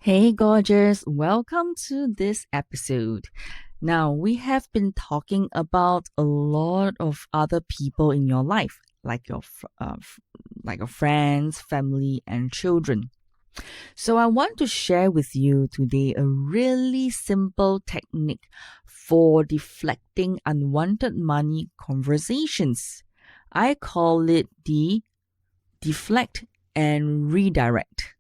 Hey, gorgeous, welcome to this episode. Now, we have been talking about a lot of other people in your life, like like your friends, family, and children. So, I want to share with you today a really simple technique for deflecting unwanted money conversations. I call it the deflect and redirect.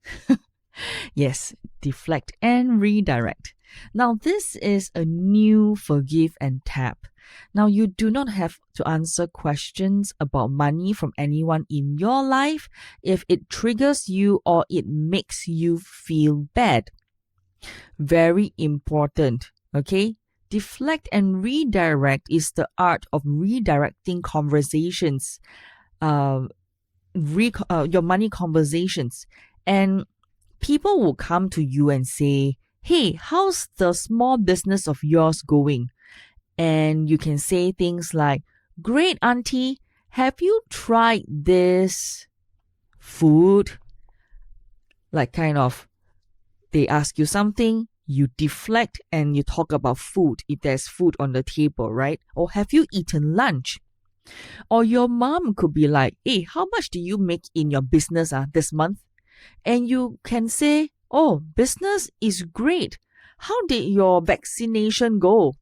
Yes, deflect and redirect. Now, this is a new forgive and tap. Now, you do not have to answer questions about money from anyone in your life if it triggers you or it makes you feel bad. Very important, okay? Deflect and redirect is the art of redirecting conversations, your money conversations. And people will come to you and say, hey, how's the small business of yours going? And you can say things like, great, auntie, have you tried this food? Like they ask you something, you deflect and you talk about food if there's food on the table, right? Or have you eaten lunch? Or your mom could be like, hey, how much do you make in your business this month? And you can say, oh, business is great. How did your vaccination go?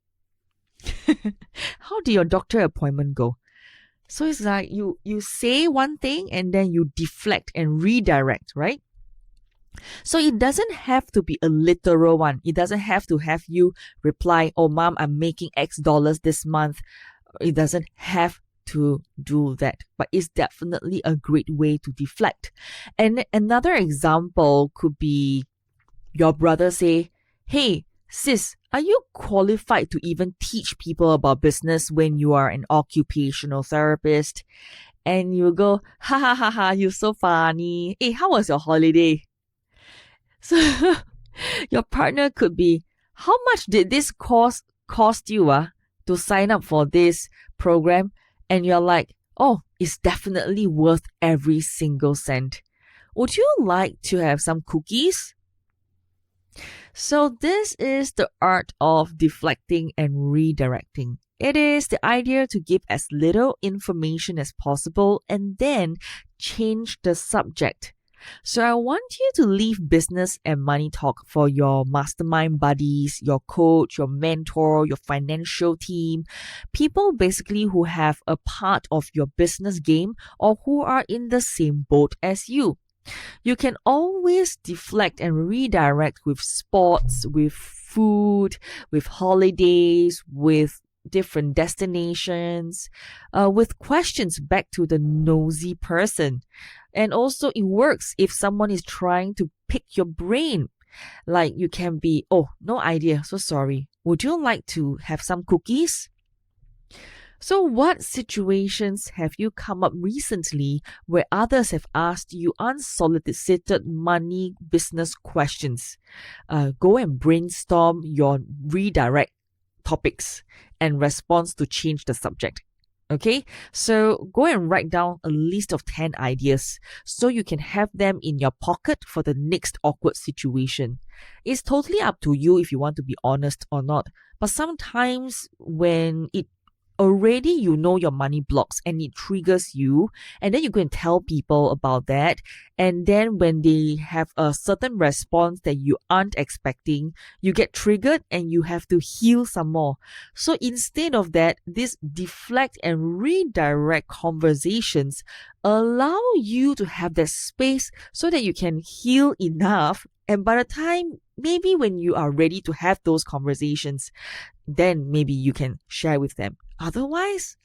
How did your doctor appointment go? So it's like you say one thing and then you deflect and redirect, right? So it doesn't have to be a literal one. It doesn't have to have you reply, oh, mom, I'm making X dollars this month. It doesn't have to do that, but it's definitely a great way to deflect. And another example could be your brother say, hey, sis, are you qualified to even teach people about business when you are an occupational therapist? And you go, ha ha ha ha, you're so funny. Hey, how was your holiday? So your partner could be, how much did this cost you to sign up for this program? And you're like, oh, it's definitely worth every single cent. Would you like to have some cookies? So this is the art of deflecting and redirecting. It is the idea to give as little information as possible and then change the subject. So I want you to leave business and money talk for your mastermind buddies, your coach, your mentor, your financial team, people basically who have a part of your business game or who are in the same boat as you. You can always deflect and redirect with sports, with food, with holidays, with different destinations, with questions back to the nosy person. And also it works if someone is trying to pick your brain. Like you can be, oh, no idea, so sorry. Would you like to have some cookies? So what situations have you come up recently where others have asked you unsolicited money business questions? Go and brainstorm your redirect topics and response to change the subject. Okay, so go and write down a list of 10 ideas so you can have them in your pocket for the next awkward situation. It's totally up to you if you want to be honest or not, but sometimes when it already you know your money blocks and it triggers you, and then you go and tell people about that, and then when they have a certain response that you aren't expecting, you get triggered and you have to heal some more. So instead of that, this deflect and redirect conversations allow you to have that space so that you can heal enough, and by the time maybe when you are ready to have those conversations, then maybe you can share with them. Otherwise,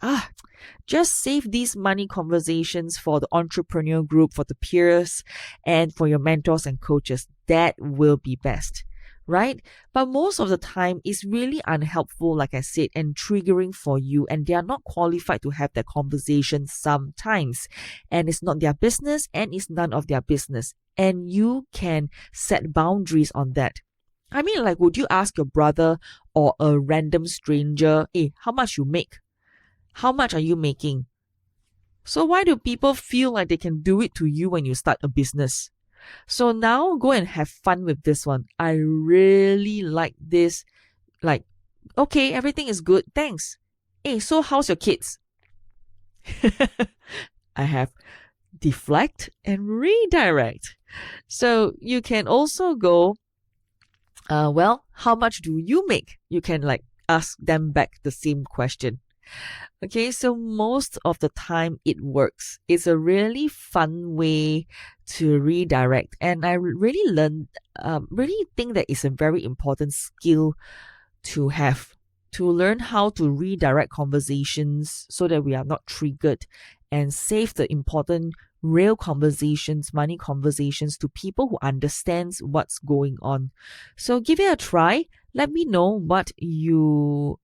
just save these money conversations for the entrepreneur group, for the peers, and for your mentors and coaches. That will be best, right? But most of the time, it's really unhelpful, like I said, and triggering for you, and they are not qualified to have that conversation sometimes. And it's not their business, and it's none of their business. And you can set boundaries on that. I mean, like, would you ask your brother or a random stranger, hey, how much you make? How much are you making? So why do people feel like they can do it to you when you start a business? So now go and have fun with this one. I really like this. Like, okay, everything is good. Thanks. Hey, so how's your kids? I have deflect and redirect. So you can also go, well, how much do you make? You can like ask them back the same question. Okay, so most of the time it works. It's a really fun way to redirect, and I really think that it's a very important skill to have, to learn how to redirect conversations so that we are not triggered and save the important real conversations, money conversations to people who understands what's going on. So give it a try. Let me know what you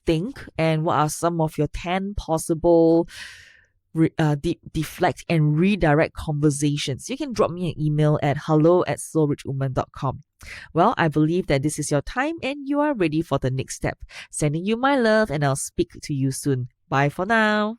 think and what are some of your 10 possible deflect and redirect conversations. You can drop me an email at hello@slowrichwoman.com. Well, I believe that this is your time and you are ready for the next step. Sending you my love, and I'll speak to you soon. Bye for now.